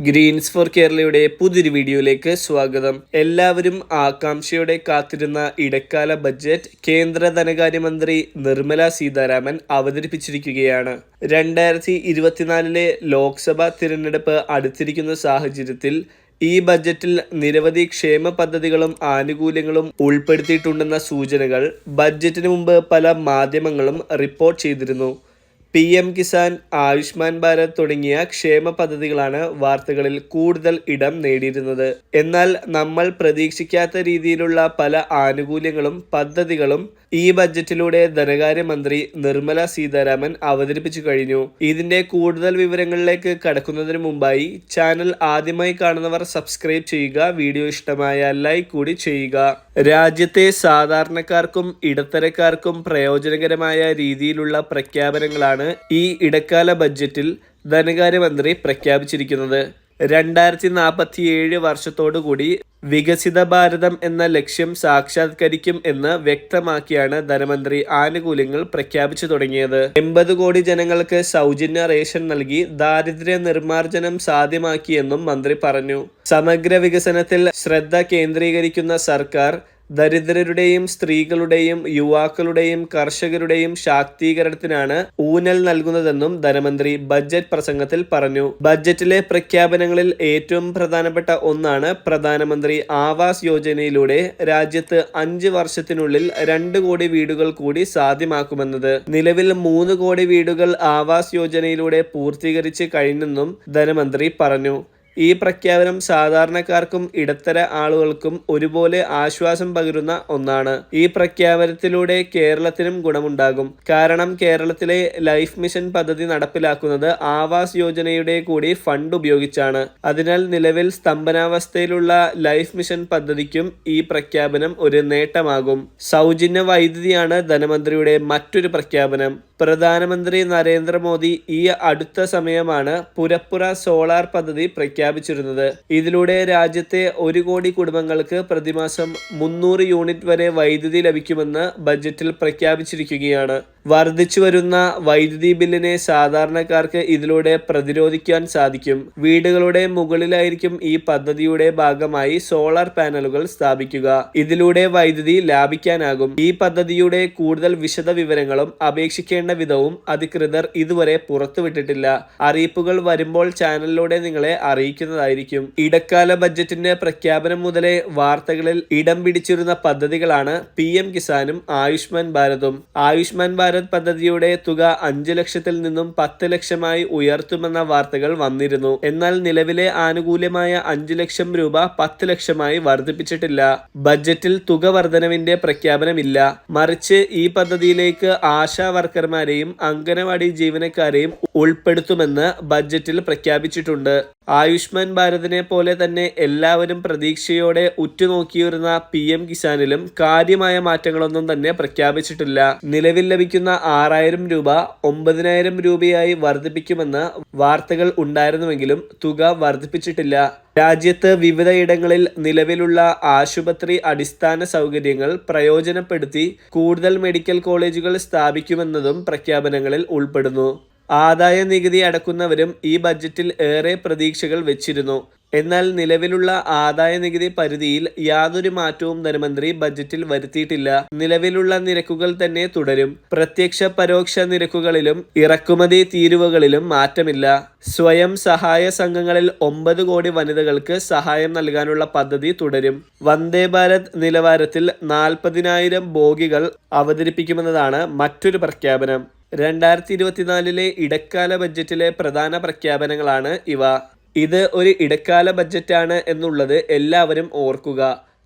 Green's four കേരളയുടെ പുതിയൊരു വീഡിയോയിലേക്ക് സ്വാഗതം. എല്ലാവരും ആകാംക്ഷയോടെ കാത്തിരുന്ന ഇടക്കാല ബഡ്ജറ്റ് കേന്ദ്ര ധനകാര്യമന്ത്രി നിർമ്മല സീതാരാമൻ അവതരിപ്പിച്ചിരിക്കുകയാണ്. 2024 ലോക്സഭാ തിരഞ്ഞെടുപ്പ് അടുത്തിരിക്കുന്ന സാഹചര്യത്തിൽ ഈ ബഡ്ജറ്റിൽ നിരവധി ക്ഷേമ പദ്ധതികളും ആനുകൂല്യങ്ങളും ഉൾപ്പെടുത്തിയിട്ടുണ്ടെന്ന സൂചനകൾ ബഡ്ജറ്റിന് മുമ്പ് പല മാധ്യമങ്ങളും റിപ്പോർട്ട് ചെയ്തിരുന്നു. PM കിസാൻ, ആയുഷ്മാൻ ഭാരത് തുടങ്ങിയ ക്ഷേമ പദ്ധതികളാണ് വാർത്തകളിൽ കൂടുതൽ ഇടം നേടിയിരുന്നത്. എന്നാൽ നമ്മൾ പ്രതീക്ഷിക്കാത്ത രീതിയിലുള്ള പല ആനുകൂല്യങ്ങളും പദ്ധതികളും ഈ ബഡ്ജറ്റിലൂടെ ധനകാര്യമന്ത്രി നിർമ്മല സീതാരാമൻ അവതരിപ്പിച്ചു കഴിഞ്ഞു. ഇതിന്റെ കൂടുതൽ വിവരങ്ങളിലേക്ക് കടക്കുന്നതിന് മുമ്പായി ചാനൽ ആദ്യമായി കാണുന്നവർ സബ്സ്ക്രൈബ് ചെയ്യുക, വീഡിയോ ഇഷ്ടമായ ലൈക്ക് കൂടി ചെയ്യുക. രാജ്യത്തെ സാധാരണക്കാർക്കും ഇടത്തരക്കാർക്കും പ്രയോജനകരമായ രീതിയിലുള്ള പ്രഖ്യാപനങ്ങളാണ് ഈ ഇടക്കാല ബഡ്ജറ്റിൽ ധനകാര്യമന്ത്രി പ്രഖ്യാപിച്ചിരിക്കുന്നത്. 2047 വർഷത്തോടുകൂടി വികസിത ഭാരതം എന്ന ലക്ഷ്യം സാക്ഷാത്കരിക്കും എന്ന് വ്യക്തമാക്കിയാണ് ധനമന്ത്രി ആനുകൂല്യങ്ങൾ പ്രഖ്യാപിച്ചു തുടങ്ങിയത്. 80 കോടി ജനങ്ങൾക്ക് സൗജന്യ റേഷൻ നൽകി ദാരിദ്ര്യ നിർമ്മാർജ്ജനം സാധ്യമാക്കിയെന്നും മന്ത്രി പറഞ്ഞു. സമഗ്ര വികസനത്തിൽ ശ്രദ്ധ കേന്ദ്രീകരിക്കുന്ന സർക്കാർ ദരിദ്രരുടെയും സ്ത്രീകളുടെയും യുവാക്കളുടെയും കർഷകരുടെയും ശാക്തീകരണത്തിനാണ് ഊന്നൽ നൽകുന്നതെന്നും ധനമന്ത്രി ബഡ്ജറ്റ് പ്രസംഗത്തിൽ പറഞ്ഞു. ബഡ്ജറ്റിലെ പ്രഖ്യാപനങ്ങളിൽ ഏറ്റവും പ്രധാനപ്പെട്ട ഒന്നാണ് പ്രധാനമന്ത്രി ആവാസ് യോജനയിലൂടെ രാജ്യത്ത് 5 വർഷത്തിനുള്ളിൽ 2 കോടി വീടുകൾ കൂടി സാധ്യമാക്കുമെന്നത്. നിലവിൽ 3 കോടി വീടുകൾ ആവാസ് യോജനയിലൂടെ പൂർത്തീകരിച്ച് കഴിഞ്ഞെന്നും ധനമന്ത്രി പറഞ്ഞു. ഈ പ്രഖ്യാപനം സാധാരണക്കാർക്കും ഇടത്തര ആളുകൾക്കും ഒരുപോലെ ആശ്വാസം പകരുന്ന ഒന്നാണ്. ഈ പ്രഖ്യാപനത്തിലൂടെ കേരളത്തിനും ഗുണമുണ്ടാകും. കാരണം കേരളത്തിലെ ലൈഫ് മിഷൻ പദ്ധതി നടപ്പിലാക്കുന്നത് ആവാസ് യോജനയുടെ കൂടി ഫണ്ട് ഉപയോഗിച്ചാണ്. അതിനാൽ നിലവിൽ സ്തംഭനാവസ്ഥയിലുള്ള ലൈഫ് മിഷൻ പദ്ധതിക്കും ഈ പ്രഖ്യാപനം ഒരു നേട്ടമാകും. സൗജന്യ വൈദ്യുതിയാണ് ധനമന്ത്രിയുടെ മറ്റൊരു പ്രഖ്യാപനം. പ്രധാനമന്ത്രി നരേന്ദ്രമോദി ഈ അടുത്ത സമയമാണ് പുരപ്പുറ സോളാർ പദ്ധതി പ്രഖ്യാപിച്ചിരുന്നത്. ഇതിലൂടെ രാജ്യത്തെ 1 കോടി കുടുംബങ്ങൾക്ക് പ്രതിമാസം 300 യൂണിറ്റ് വരെ വൈദ്യുതി ലഭിക്കുമെന്ന് ബഡ്ജറ്റിൽ പ്രഖ്യാപിച്ചിരിക്കുകയാണ്. വർദ്ധിച്ചു വരുന്ന വൈദ്യുതി ബില്ലിനെ സാധാരണക്കാർക്ക് ഇതിലൂടെ പ്രതിരോധിക്കാൻ സാധിക്കും. വീടുകളുടെ മുകളിലായിരിക്കും ഈ പദ്ധതിയുടെ ഭാഗമായി സോളാർ പാനലുകൾ സ്ഥാപിക്കുക. ഇതിലൂടെ വൈദ്യുതി ലാഭിക്കാനാകും. ഈ പദ്ധതിയുടെ കൂടുതൽ വിശദ വിവരങ്ങളും അപേക്ഷിക്കേണ്ട വിധവും അധികൃതർ ഇതുവരെ പുറത്തുവിട്ടിട്ടില്ല. അറിയിപ്പുകൾ വരുമ്പോൾ ചാനലിലൂടെ നിങ്ങളെ അറിയിക്കുന്നതായിരിക്കും. ഇടക്കാല ബഡ്ജറ്റിന്റെ പ്രഖ്യാപനം മുതലേ വാർത്തകളിൽ ഇടം പിടിച്ചിരുന്ന പദ്ധതികളാണ് PM കിസാനും ആയുഷ്മാൻ ഭാരതും. ആയുഷ്മാൻ ഭാരത് പദ്ധതിയുടെ തുക 5 ലക്ഷത്തിൽ നിന്നും 10 ലക്ഷമായി ഉയർത്തുമെന്ന വാർത്തകൾ വന്നിരുന്നു. എന്നാൽ നിലവിലെ ആനുകൂല്യമായ 5 ലക്ഷം രൂപ 10 ലക്ഷമായി വർദ്ധിപ്പിച്ചിട്ടില്ല. ബഡ്ജറ്റിൽ തുക വർധനവിന്റെ പ്രഖ്യാപനമില്ല. മറിച്ച് ഈ പദ്ധതിയിലേക്ക് ആശാ വർക്കർമാരെയും അംഗനവാടി ജീവനക്കാരെയും ഉൾപ്പെടുത്തുമെന്ന് ബഡ്ജറ്റിൽ പ്രഖ്യാപിച്ചിട്ടുണ്ട്. ആയുഷ്മാൻ ഭാരതിനെ പോലെ തന്നെ എല്ലാവരും പ്രതീക്ഷയോടെ ഉറ്റുനോക്കിയിരുന്ന PM കിസാനിലും കാര്യമായ മാറ്റങ്ങളൊന്നും തന്നെ പ്രഖ്യാപിച്ചിട്ടില്ല. നിലവിൽ ലഭിക്കുന്ന 6000 രൂപ 9000 രൂപയായി വർദ്ധിപ്പിക്കുമെന്ന് വാർത്തകൾ ഉണ്ടായിരുന്നുവെങ്കിലും തുക വർദ്ധിപ്പിച്ചിട്ടില്ല. രാജ്യത്ത് വിവിധയിടങ്ങളിൽ നിലവിലുള്ള ആശുപത്രി അടിസ്ഥാന സൗകര്യങ്ങൾ പ്രയോജനപ്പെടുത്തി കൂടുതൽ മെഡിക്കൽ കോളേജുകൾ സ്ഥാപിക്കുമെന്നതും പ്രഖ്യാപനങ്ങളിൽ ഉൾപ്പെടുന്നു. ആദായ നികുതി അടക്കുന്നവരും ഈ ബഡ്ജറ്റിൽ ഏറെ പ്രതീക്ഷകൾ വെച്ചിരുന്നു. എന്നാൽ നിലവിലുള്ള ആദായ നികുതി പരിധിയിൽ യാതൊരു മാറ്റവും ധനമന്ത്രി ബഡ്ജറ്റിൽ വരുത്തിയിട്ടില്ല. നിലവിലുള്ള നിരക്കുകൾ തന്നെ തുടരും. പ്രത്യക്ഷ പരോക്ഷ നിരക്കുകളിലും ഇറക്കുമതി തീരുവകളിലും മാറ്റമില്ല. സ്വയം സഹായ സംഘങ്ങളിൽ 9 കോടി വനിതകൾക്ക് സഹായം നൽകാനുള്ള പദ്ധതി തുടരും. വന്ദേ ഭാരത് നിലവാരത്തിൽ 40,000 ബോഗികൾ അവതരിപ്പിക്കുമെന്നതാണ് മറ്റൊരു പ്രഖ്യാപനം. 2024 ഇടക്കാല ബഡ്ജറ്റിലെ പ്രധാന പ്രഖ്യാപനങ്ങളാണ് ഇവ. ഇത് ഒരു ഇടക്കാല ബഡ്ജറ്റാണ് എന്നുള്ളത് എല്ലാവരും ഓർക്കുക.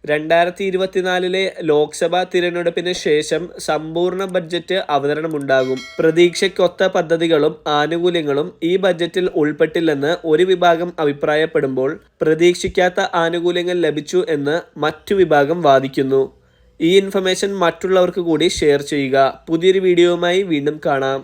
2024 ലോക്സഭാ തിരഞ്ഞെടുപ്പിന് ശേഷം സമ്പൂർണ്ണ ബഡ്ജറ്റ് അവതരണമുണ്ടാകും. പ്രതീക്ഷയ്ക്കൊത്ത പദ്ധതികളും ആനുകൂല്യങ്ങളും ഈ ബഡ്ജറ്റിൽ ഉൾപ്പെട്ടില്ലെന്ന് ഒരു വിഭാഗം അഭിപ്രായപ്പെടുമ്പോൾ പ്രതീക്ഷിക്കാത്ത ആനുകൂല്യങ്ങൾ ലഭിച്ചു എന്ന് മറ്റു വിഭാഗം വാദിക്കുന്നു. ഈ ഇൻഫർമേഷൻ മറ്റുള്ളവർക്ക് കൂടി ഷെയർ ചെയ്യുക. പുതിയൊരു വീഡിയോയുമായി വീണ്ടും കാണാം.